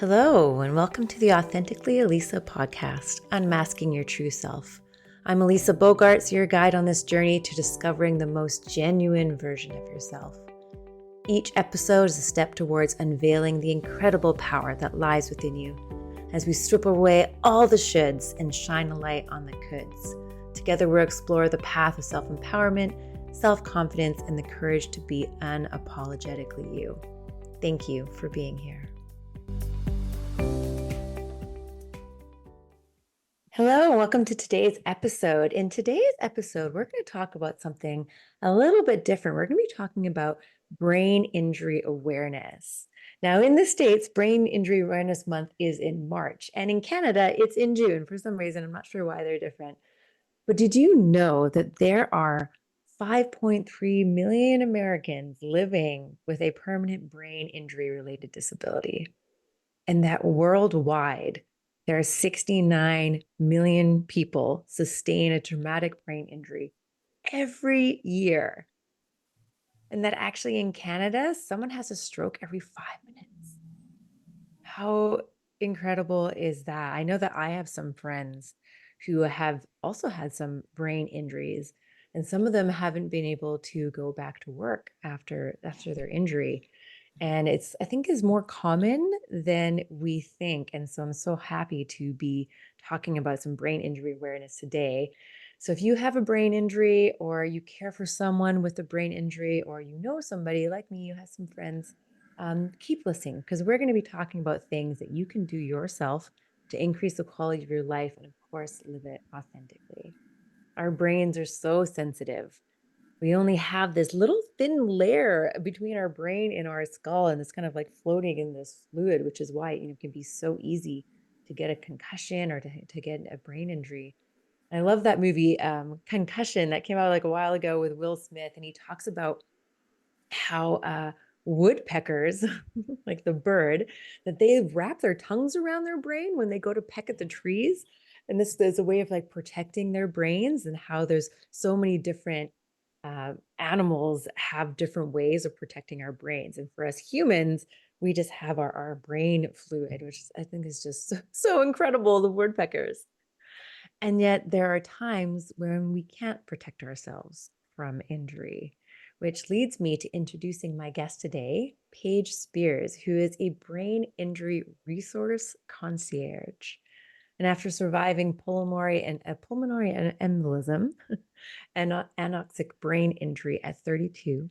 Hello, and welcome to the Authentically Elisa podcast, Unmasking Your True Self. I'm Elisa Bogarts, your guide on this journey to discovering the most genuine version of yourself. Each episode is a step towards unveiling the incredible power that lies within you as we strip away all the shoulds and shine a light on the coulds. Together, we'll explore the path of self-empowerment, self-confidence, and the courage to be unapologetically you. Thank you for being here. Hello, and welcome to today's episode. In today's episode, we're going to talk about something a little bit different. We're going to be talking about brain injury awareness. Now, in the States, Brain Injury Awareness Month is in March, and in Canada, it's in June. For some reason, I'm not sure why they're different. But did you know that there are 5.3 million Americans living with a permanent brain injury-related disability? And that worldwide, there are 69 million people sustain a traumatic brain injury every year. And that actually in Canada, someone has a stroke every 5 minutes. How incredible is that? I know that I have some friends who have also had some brain injuries, and some of them haven't been able to go back to work after their injury. And I think is more common than we think. And so I'm so happy to be talking about some brain injury awareness today. So if you have a brain injury or you care for someone with a brain injury, or you know somebody like me, you have some friends, keep listening, because we're going to be talking about things that you can do yourself to increase the quality of your life and, of course, live it authentically. Our brains are so sensitive. We only have this little thin layer between our brain and our skull, and it's kind of like floating in this fluid, which is why it can be so easy to get a concussion or to get a brain injury. And I love that movie, Concussion, that came out like a while ago with Will Smith, and he talks about how woodpeckers, like the bird, that they wrap their tongues around their brain when they go to peck at the trees. And this is a way of like protecting their brains, and how there's so many different animals have different ways of protecting our brains. And for us humans, we just have our brain fluid, which I think is just so incredible, the woodpeckers. And yet there are times when we can't protect ourselves from injury, which leads me to introducing my guest today, Paige Speers, who is a brain injury resource concierge. And after surviving pulmonary embolism and anoxic brain injury at 32,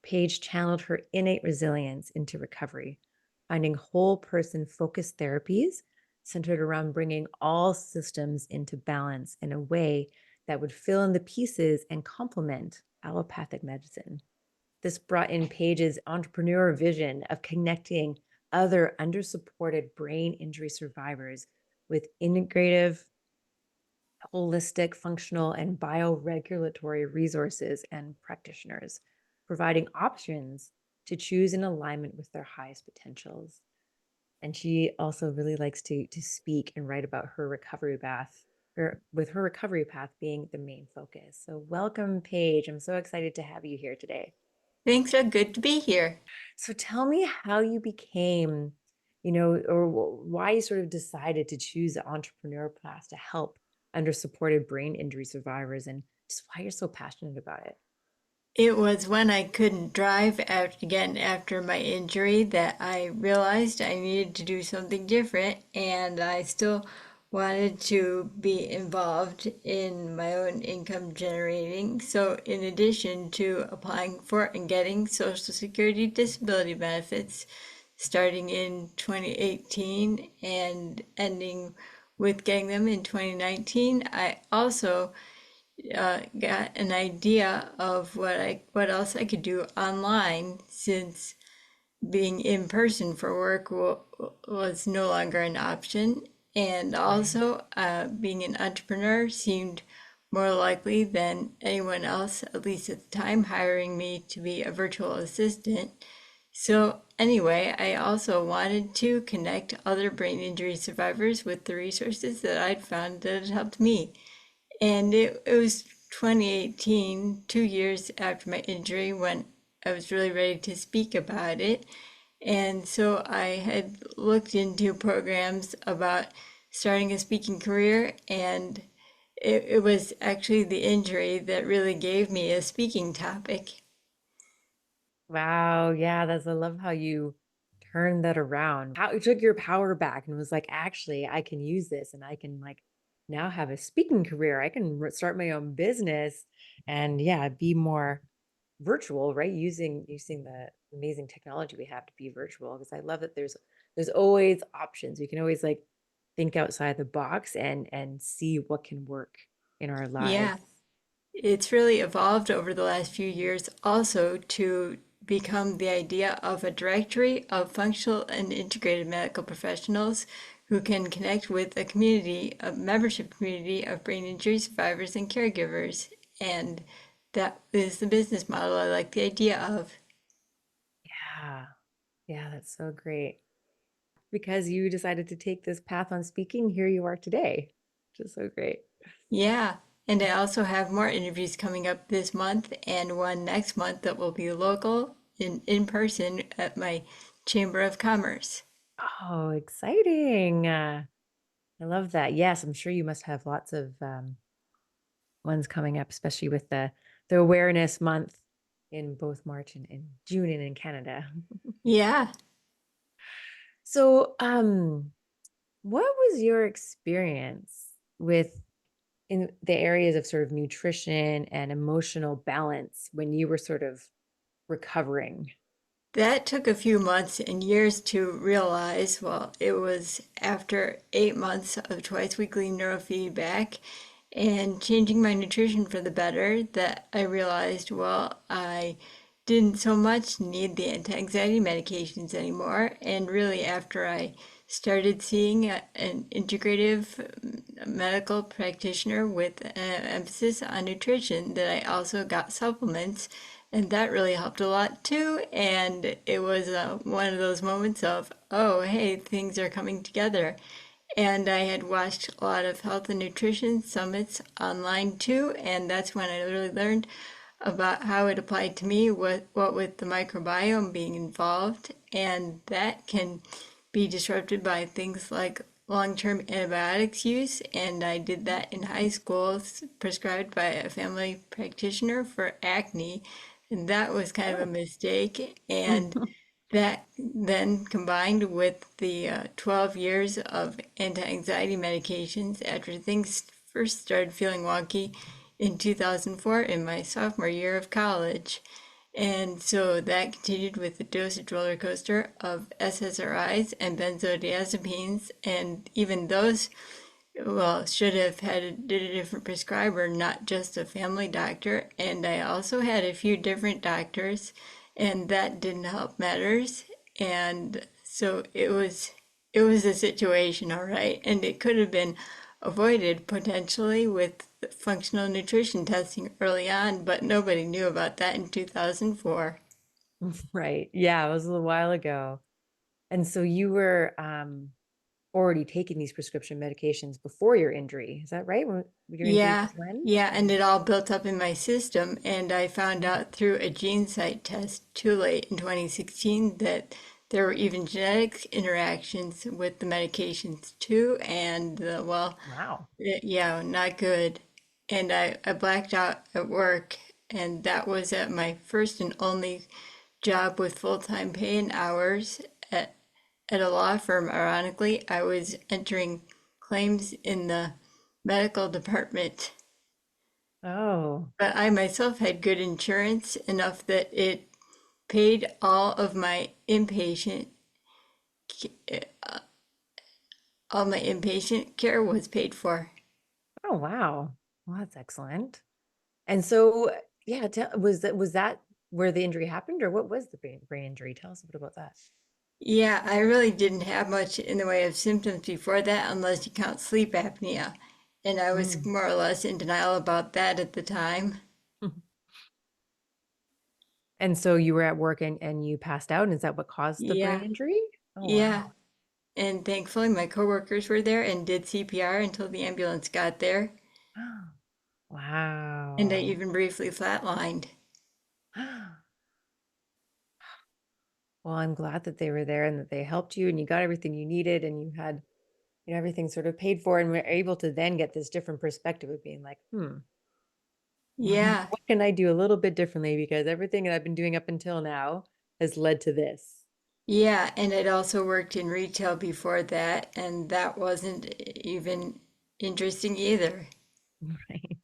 Paige channeled her innate resilience into recovery, finding whole person focused therapies centered around bringing all systems into balance in a way that would fill in the pieces and complement allopathic medicine. This brought in Paige's entrepreneurial vision of connecting other undersupported brain injury survivors with integrative, holistic, functional, and bioregulatory resources and practitioners, providing options to choose in alignment with their highest potentials. And she also really likes to speak and write about her recovery path, with her recovery path being the main focus. So welcome, Paige. I'm so excited to have you here today. Thanks, so good to be here. So tell me how you became, or why you sort of decided to choose the entrepreneur path to help undersupported brain injury survivors, and just why you're so passionate about it. It was when I couldn't drive after my injury that I realized I needed to do something different, and I still wanted to be involved in my own income generating. So in addition to applying for and getting Social Security disability benefits starting in 2018 and ending with getting them in 2019, I also got an idea of what else I could do online, since being in person for work was no longer an option. And also, being an entrepreneur seemed more likely than anyone else, at least at the time, hiring me to be a virtual assistant. So anyway, I also wanted to connect other brain injury survivors with the resources that I'd found that had helped me. And it was 2018, 2 years after my injury, when I was really ready to speak about it. And so I had looked into programs about starting a speaking career, and it was actually the injury that really gave me a speaking topic. Wow. Yeah, I love how you turned that around. How you took your power back and was like, actually, I can use this and I can like now have a speaking career. I can start my own business and yeah, be more virtual, right? Using the amazing technology we have to be virtual. Because I love that there's always options. We can always like think outside the box and see what can work in our lives. Yeah, it's really evolved over the last few years also to become the idea of a directory of functional and integrated medical professionals who can connect with a community, a membership community of brain injury survivors and caregivers. And that is the business model I like the idea of. Yeah. Yeah, that's so great. Because you decided to take this path on speaking, here you are today, which is so great. Yeah. And I also have more interviews coming up this month and one next month that will be local in person at my Chamber of Commerce. Oh, exciting. I love that. Yes, I'm sure you must have lots of ones coming up, especially with the awareness month in both March and in June and in Canada. Yeah. So, what was your experience with in the areas of sort of nutrition and emotional balance when you were sort of recovering? That took a few months and years to realize. Well, it was after 8 months of twice weekly neurofeedback and changing my nutrition for the better that I realized, well, I didn't so much need the anti-anxiety medications anymore. And really, after I started seeing an integrative medical practitioner with an emphasis on nutrition, that I also got supplements, and that really helped a lot too. And it was one of those moments of, oh, hey, things are coming together. And I had watched a lot of health and nutrition summits online too, and that's when I really learned about how it applied to me, what with the microbiome being involved, and that can be disrupted by things like long-term antibiotics use. And I did that in high school, prescribed by a family practitioner for acne, and that was kind of a Oh. mistake. And that then combined with the 12 years of anti-anxiety medications after things first started feeling wonky in 2004 in my sophomore year of college. And so that continued with the dosage roller coaster of SSRIs and benzodiazepines, and even those, well, should have did a different prescriber, not just a family doctor. And I also had a few different doctors, and that didn't help matters. And so it was a situation, all right, and it could have been avoided potentially with functional nutrition testing early on, but nobody knew about that in 2004. Right. Yeah, it was a little while ago. And so you were already taking these prescription medications before your injury. Is that right? When your injury Yeah, was when? yeah, and it all built up in my system. And I found out through a gene site test too late in 2016 that there were even genetic interactions with the medications too. And well, Wow. yeah, not good. And I blacked out at work, and that was at my first and only job with full-time pay and hours at a law firm. Ironically, I was entering claims in the medical department, Oh, but I myself had good insurance enough that it paid all my inpatient care was paid for. oh wow. Well, that's excellent. And so, yeah, was that where the injury happened, or what was the brain injury? Tell us a bit about that. Yeah, I really didn't have much in the way of symptoms before that, unless you count sleep apnea. And I was Mm. more or less in denial about that at the time. And so you were at work and you passed out, and is that what caused the brain Yeah, injury? Oh yeah. wow. And thankfully, my coworkers were there and did CPR until the ambulance got there. And I Wow. even briefly flatlined. Well, I'm glad that they were there and that they helped you and you got everything you needed and you had, everything sort of paid for and were able to then get this different perspective of being like, Yeah. what can I do a little bit differently? Because everything that I've been doing up until now has led to this. Yeah, and I'd also worked in retail before that, and that wasn't even interesting either. Right.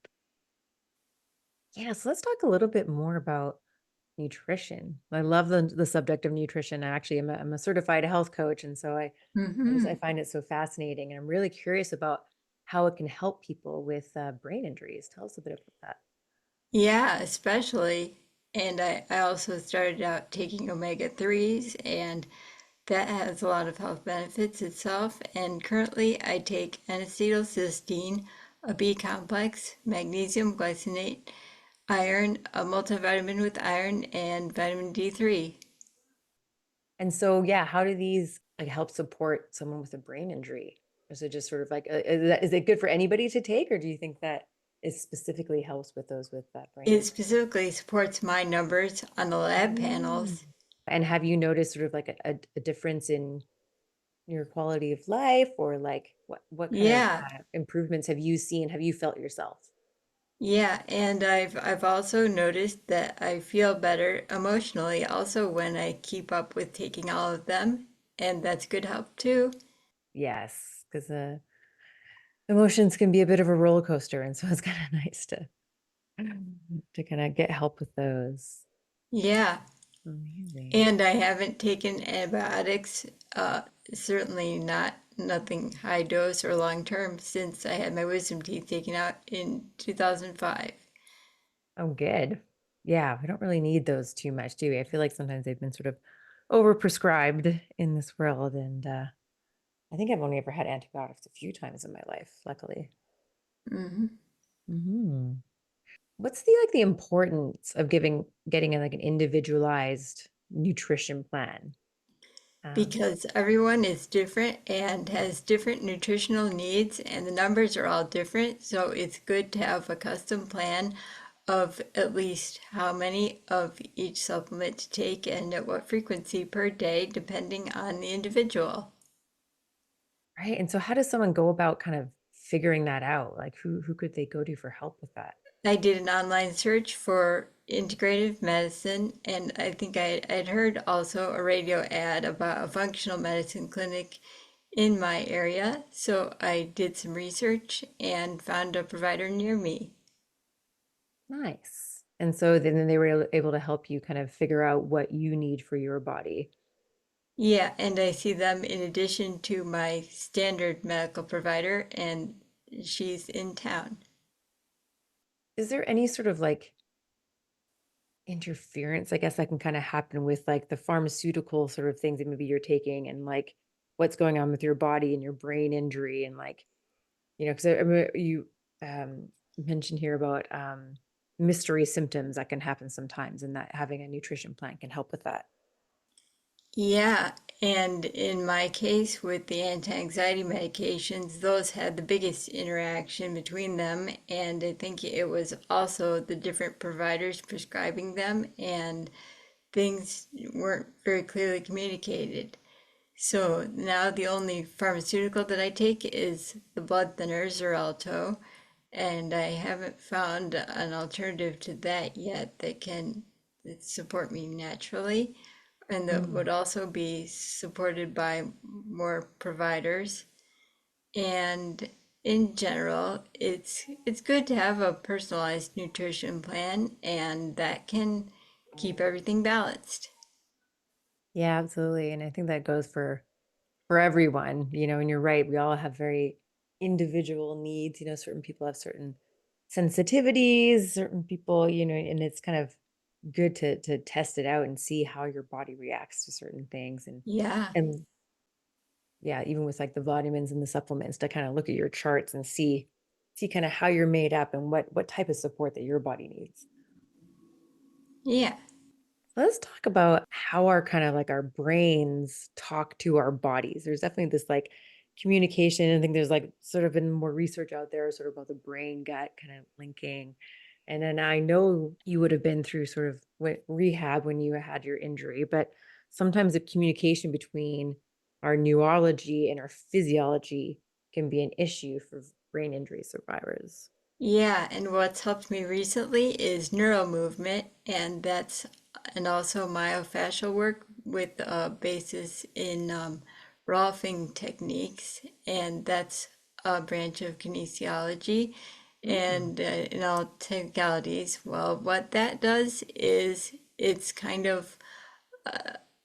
Yeah. So let's talk a little bit more about nutrition. I love the subject of nutrition. I'm a certified health coach. And so I Hmm. find it so fascinating. And I'm really curious about how it can help people with brain injuries. Tell us a bit about that. Yeah, especially. And I also started out taking omega 3s, and that has a lot of health benefits itself. And currently, I take N-acetylcysteine, a B complex, magnesium glycinate, iron, a multivitamin with iron, and vitamin D3. And so, yeah, how do these like help support someone with a brain injury? Is it just sort of like, is it good for anybody to take, or do you think that it specifically helps with those with that brain It injury? specifically supports my numbers on the lab Mm. panels. And have you noticed sort of like a difference in your quality of life, or like what kind of Yeah, improvements have you seen? Have you felt yourself? yeah, and I've also noticed that I feel better emotionally also when I keep up with taking all of them, and that's good help too. Yes, because emotions can be a bit of a roller coaster, and so it's kind of nice to kind of get help with those. Yeah, Amazing. and I haven't taken antibiotics, certainly not nothing high dose or long term since I had my wisdom teeth taken out in 2005. Oh, good. Yeah, we don't really need those too much, do we? I feel like sometimes they've been sort of overprescribed in this world, and I think I've only ever had antibiotics a few times in my life, luckily. Hmm. Hmm. What's the importance of getting like an individualized nutrition plan? Um, Because everyone is different and has different nutritional needs, and the numbers are all different. So it's good to have a custom plan of at least how many of each supplement to take and at what frequency per day, depending on the individual. right. And so how does someone go about kind of figuring that out? Like who could they go to for help with that? I did an online search for integrative medicine, and I think I'd heard also a radio ad about a functional medicine clinic in my area. So I did some research and found a provider near me. Nice. And so then they were able to help you kind of figure out what you need for your body. Yeah, and I see them in addition to my standard medical provider, and she's in town. Is there any sort of like interference, I guess, that can kind of happen with like the pharmaceutical sort of things that maybe you're taking and like what's going on with your body and your brain injury and like, because I mean, you mentioned here about mystery symptoms that can happen sometimes and that having a nutrition plan can help with that. Yeah, and in my case with the anti-anxiety medications, those had the biggest interaction between them, and I think it was also the different providers prescribing them, and things weren't very clearly communicated. So now the only pharmaceutical that I take is the blood thinner Xarelto, and I haven't found an alternative to that yet that can support me naturally and that Mm. would also be supported by more providers. And in general, it's good to have a personalized nutrition plan, and that can keep everything balanced. Yeah, absolutely. And I think that goes for everyone, and you're right. We all have very individual needs. Certain people have certain sensitivities, certain people, and it's kind of good to test it out and see how your body reacts to certain things. Yeah. And yeah, even with like the vitamins and the supplements to kind of look at your charts and see kind of how you're made up and what type of support that your body needs. Yeah. Let's talk about how our kind of like our brains talk to our bodies. There's definitely this like communication. I think there's like sort of been more research out there sort of about the brain gut kind of linking. And then I know you would have been through sort of rehab when you had your injury, but sometimes the communication between our neurology and our physiology can be an issue for brain injury survivors. Yeah, and what's helped me recently is neuro movement, and also myofascial work with a basis in Rolfing techniques, and that's a branch of kinesiology. Mm. And in all technicalities, well, what that does is it's kind of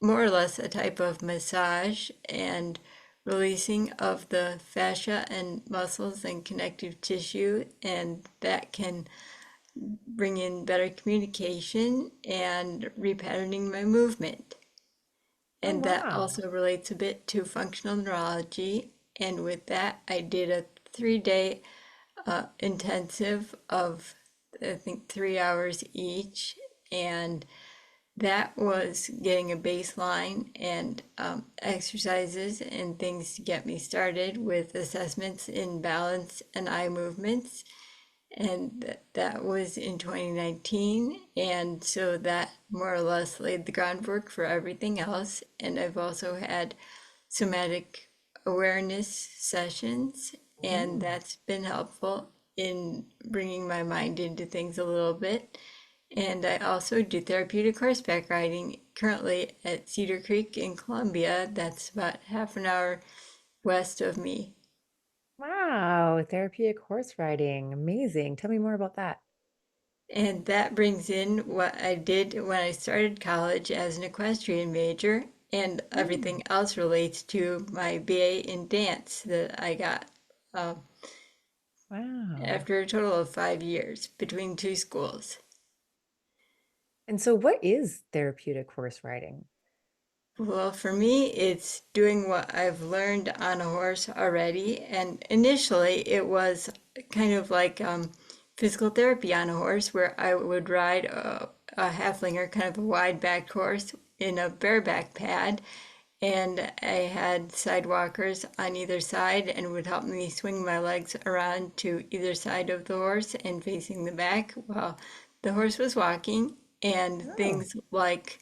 more or less a type of massage and releasing of the fascia and muscles and connective tissue, and that can bring in better communication and repatterning my movement. Oh, And that wow. also relates a bit to functional neurology. And with that, I did a 3 day intensive of, I think, 3 hours each. And that was getting a baseline and exercises and things to get me started with assessments in balance and eye movements. And that was in 2019. And so that more or less laid the groundwork for everything else. And I've also had somatic awareness sessions, and Mm. that's been helpful in bringing my mind into things a little bit. And I also do therapeutic horseback riding currently at Cedar Creek in Columbia. That's about half an hour west of me. Wow, therapeutic horse riding. Amazing. Tell me more about that. And that brings in what I did when I started college as an equestrian major, and Mm. everything else relates to my BA in dance that I got uh, Wow. after a total of 5 years between two schools. And so, what is therapeutic horse riding? Well, for me, it's doing what I've learned on a horse already. And initially, it was kind of like physical therapy on a horse, where I would ride a halflinger, kind of a wide backed horse, in a bareback pad. And I had side walkers on either side and would help me swing my legs around to either side of the horse and facing the back while the horse was walking. And Oh, things like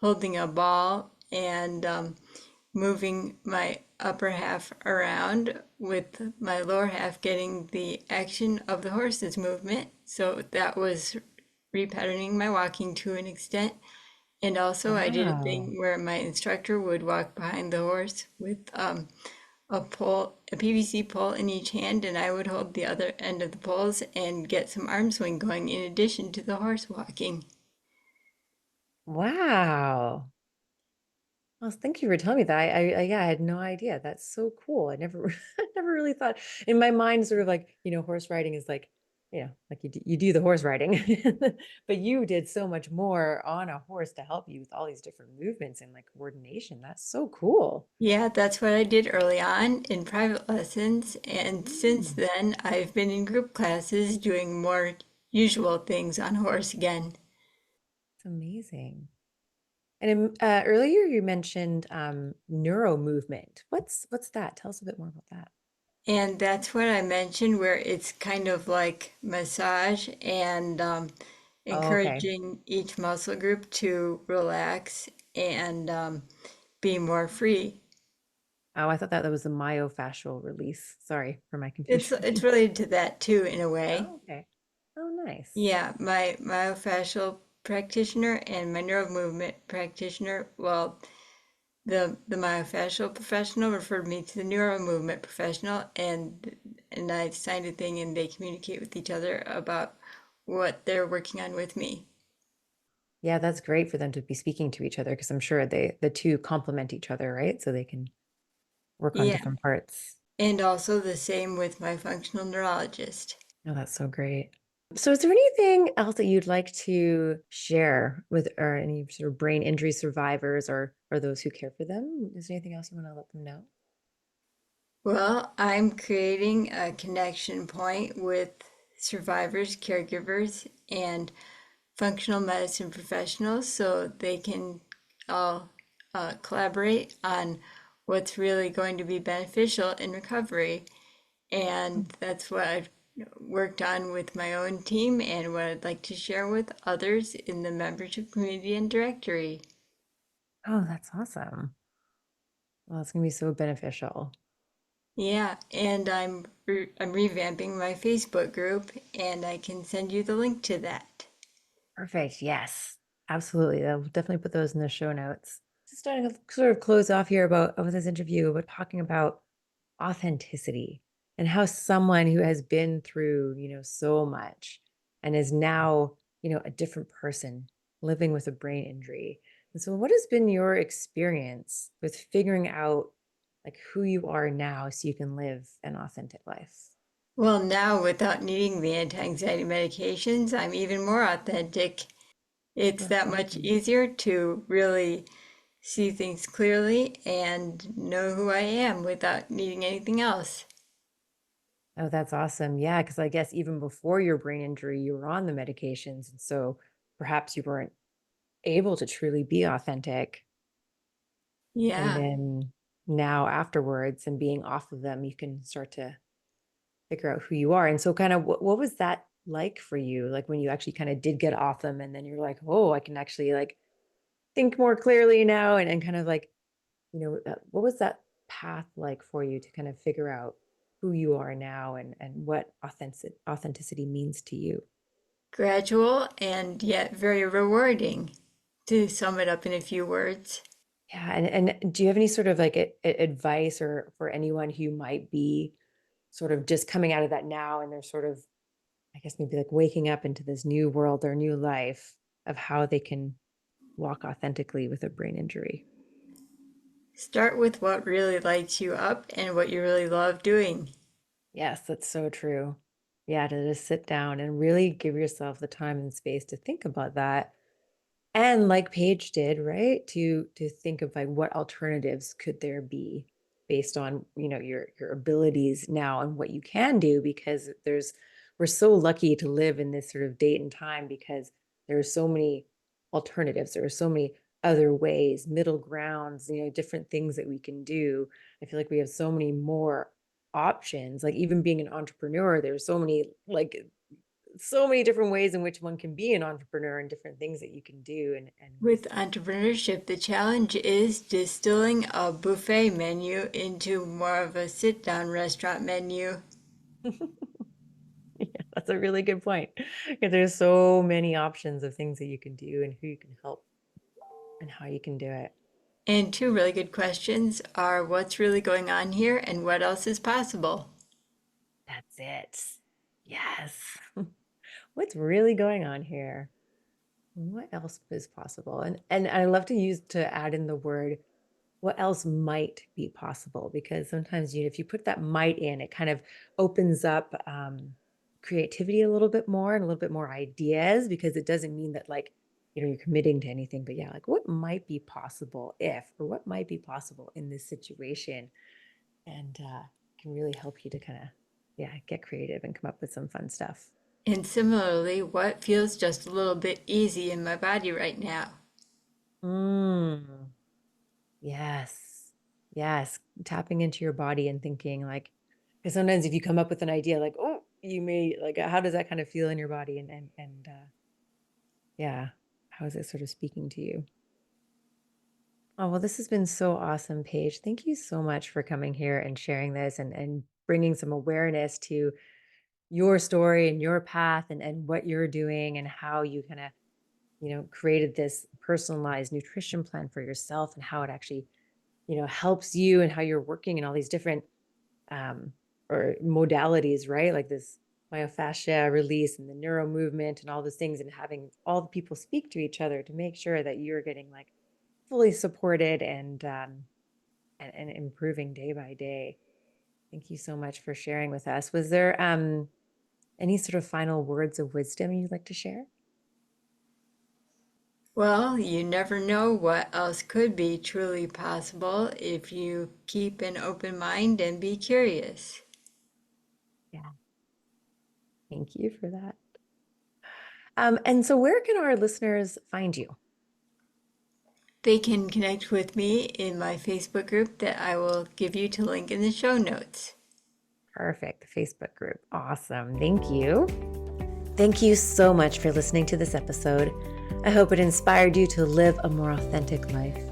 holding a ball and moving my upper half around with my lower half getting the action of the horse's movement. So that was repatterning my walking to an extent. And also, I did a wow. thing where my instructor would walk behind the horse with a pole, a PVC pole in each hand, and I would hold the other end of the poles and get some arm swing going in addition to the horse walking. Wow. Well, thank you for telling me that. Yeah, I had no idea. That's so cool. I never, I never really thought in my mind, sort of like, horse riding is like, like you do the horse riding, but you did so much more on a horse to help you with all these different movements and like coordination. That's so cool. Yeah, that's what I did early on in private lessons. And since Mm, then, I've been in group classes doing more usual things on horse again. it's amazing. And earlier you mentioned neuro movement. What's that? Tell us a bit more about that. And that's what I mentioned, where it's kind of like massage and Oh, okay. encouraging each muscle group to relax and be more free. Oh, I thought that was a myofascial release. Sorry for my confusion. It's related to that too, in a way. Oh, okay. Oh, nice. Yeah, my myofascial practitioner and my neuro movement practitioner, well, the myofascial professional referred me to the neuro movement professional, and I signed a thing, and they communicate with each other about what they're working on with me. Yeah, that's great for them to be speaking to each other because I'm sure the two complement each other, right? So they can work on Yeah, different parts. and also the same with my functional neurologist. Oh, that's so great. So is there anything else that you'd like to share with or any sort of brain injury survivors or those who care for them? Is there anything else you want to let them know? Well, I'm creating a connection point with survivors, caregivers, and functional medicine professionals so they can all collaborate on what's really going to be beneficial in recovery. And that's what I've worked on with my own team and what I'd like to share with others in the membership community and directory. Oh, that's awesome. Well, it's going to be so beneficial. Yeah, and I'm revamping my Facebook group, and I can send you the link to that. Perfect. Yes, absolutely. I'll definitely put those in the show notes. Just starting to sort of close off here about of this interview, we're talking about authenticity and how someone who has been through, so much and is now, a different person living with a brain injury. And so what has been your experience with figuring out like who you are now so you can live an authentic life? Well, now without needing the anti-anxiety medications, I'm even more authentic. It's That's that much awesome. easier to really see things clearly and know who I am without needing anything else. Oh, that's awesome. Yeah, because I guess even before your brain injury, you were on the medications. And so perhaps you weren't able to truly be authentic. And Yeah. then now afterwards and being off of them, you can start to figure out who you are. And so kind of what was that like for you? Like when you actually kind of did get off them and then you're like, oh, I can actually like think more clearly now and kind of like, what was that path like for you to kind of figure out who you are now and what authenticity means to you? Gradual and yet very rewarding, to sum it up in a few words. Yeah, and do you have any sort of like advice or for anyone who might be sort of just coming out of that now and they're sort of, I guess maybe like waking up into this new world or new life of how they can walk authentically with a brain injury? Start with what really lights you up and what you really love doing. Yes, that's so true. Yeah, to just sit down and really give yourself the time and space to think about that. And like Paige did, right? To think of like what alternatives could there be based on, your abilities now and what you can do because we're so lucky to live in this sort of date and time because there are so many alternatives. There are so many other ways, middle grounds, different things that we can do. I feel like we have so many more options. Like even being an entrepreneur, there's so many different ways in which one can be an entrepreneur and different things that you can do and With entrepreneurship, the challenge is distilling a buffet menu into more of a sit down restaurant menu. yeah, that's a really good point because there's so many options of things that you can do and who you can help and how you can do it. And two really good questions are what's really going on here and what else is possible? That's it. Yes. What's really going on here? What else is possible? And I love to add in the word what else might be possible because sometimes if you put that might in it kind of opens up creativity a little bit more and a little bit more ideas because it doesn't mean that like you're committing to anything but yeah like what might be possible if or what might be possible in this situation and can really help you to kind of yeah get creative and come up with some fun stuff. And similarly, what feels just a little bit easy in my body right now? Mm. Yes. Yes. Tapping into your body and thinking like, because sometimes if you come up with an idea, like, oh, you may like, how does that kind of feel in your body? Yeah, how is it sort of speaking to you? Oh, well, this has been so awesome, Paige. Thank you so much for coming here and sharing this and bringing some awareness to your story and your path and what you're doing and how you kind of, created this personalized nutrition plan for yourself and how it actually helps you and how you're working in all these different um, or modalities, right? Like this myofascia release and the neuro movement and all those things, and having all the people speak to each other to make sure that you're getting like fully supported and improving day by day. Thank you so much for sharing with us. Was there any sort of final words of wisdom you'd like to share? Well, you never know what else could be truly possible if you keep an open mind and be curious. Yeah, thank you for that. And so, where can our listeners find you? They can connect with me in my Facebook group that I will give you to link in the show notes. Perfect. The Facebook group. Awesome. Thank you. Thank you so much for listening to this episode. I hope it inspired you to live a more authentic life.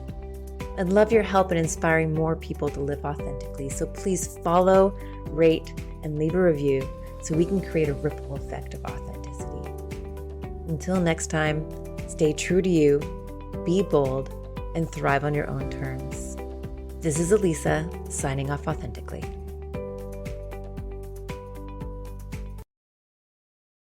I'd love your help in inspiring more people to live authentically. So please follow, rate, and leave a review so we can create a ripple effect of authenticity. Until next time, stay true to you, be bold, and thrive on your own terms. This is Elisa, signing off authentically.